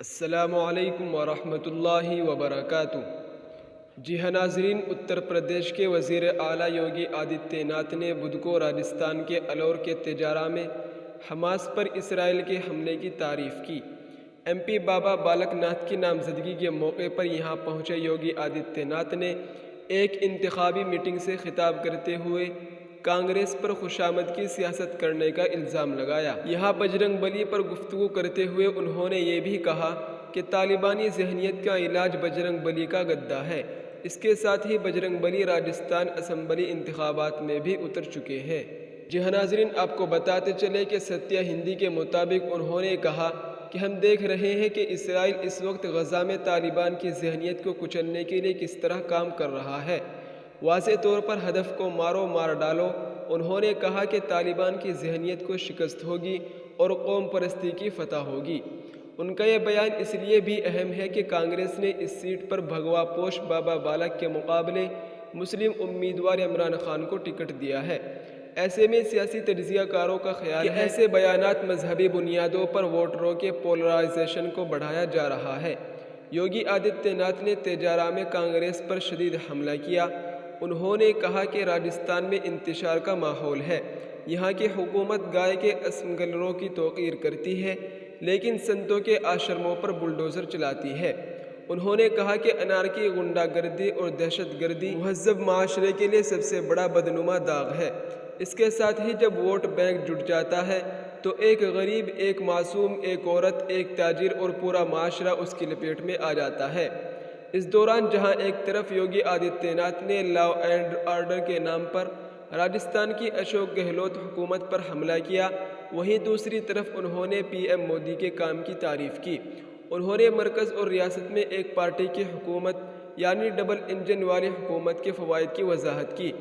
السلام علیکم ورحمۃ اللہ وبرکاتہ۔ جی ہاں ناظرین، اتر پردیش کے وزیر اعلیٰ یوگی آدتیہ ناتھ نے بدھ کو راجستھان کے الور کے تیجارا میں حماس پر اسرائیل کے حملے کی تعریف کی۔ ایم پی بابا بالک ناتھ کی نامزدگی کے موقع پر یہاں پہنچے یوگی آدتیہ ناتھ نے ایک انتخابی میٹنگ سے خطاب کرتے ہوئے کانگریس پر خوشامد کی سیاست کرنے کا الزام لگایا۔ یہاں بجرنگ بلی پر گفتگو کرتے ہوئے انہوں نے یہ بھی کہا کہ طالبانی ذہنیت کا علاج بجرنگ بلی کا گدا ہے۔ اس کے ساتھ ہی بجرنگ بلی راجستھان اسمبلی انتخابات میں بھی اتر چکے ہیں۔ جی ہاں ناظرین، آپ کو بتاتے چلے کہ ستیہ ہندی کے مطابق انہوں نے کہا کہ ہم دیکھ رہے ہیں کہ اسرائیل اس وقت غزہ میں طالبان کی ذہنیت کو کچلنے کے لیے کس طرح کام کر رہا ہے۔ واضح طور پر ہدف کو مارو مار ڈالو۔ انہوں نے کہا کہ طالبان کی ذہنیت کو شکست ہوگی اور قوم پرستی کی فتح ہوگی۔ ان کا یہ بیان اس لیے بھی اہم ہے کہ کانگریس نے اس سیٹ پر بھگوا پوش بابا بالک کے مقابلے مسلم امیدوار عمران خان کو ٹکٹ دیا ہے۔ ایسے میں سیاسی تجزیہ کاروں کا خیال ہے کہ ایسے بیانات مذہبی بنیادوں پر ووٹروں کے پولرائزیشن کو بڑھایا جا رہا ہے۔ یوگی آدتیہ ناتھ نے تیجارا میں کانگریس پر شدید حملہ کیا۔ انہوں نے کہا کہ راجستھان میں انتشار کا ماحول ہے۔ یہاں کی حکومت گائے کے اسمگلروں کی توقیر کرتی ہے لیکن سنتوں کے آشرموں پر بلڈوزر چلاتی ہے۔ انہوں نے کہا کہ انارکی، غنڈہ گردی اور دہشت گردی مہذب معاشرے کے لیے سب سے بڑا بدنما داغ ہے۔ اس کے ساتھ ہی جب ووٹ بینک جٹ جاتا ہے تو ایک غریب، ایک معصوم، ایک عورت، ایک تاجر اور پورا معاشرہ اس کی لپیٹ میں آ جاتا ہے۔ اس دوران جہاں ایک طرف یوگی آدتیہ ناتھ نے لا اینڈ آرڈر کے نام پر راجستھان کی اشوک گہلوت حکومت پر حملہ کیا، وہیں دوسری طرف انہوں نے پی ایم مودی کے کام کی تعریف کی۔ انہوں نے مرکز اور ریاست میں ایک پارٹی کی حکومت یعنی ڈبل انجن والی حکومت کے فوائد کی وضاحت کی۔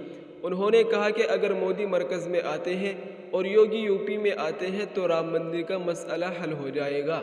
انہوں نے کہا کہ اگر مودی مرکز میں آتے ہیں اور یوگی یو پی میں آتے ہیں تو رام مندر کا مسئلہ حل ہو جائے گا۔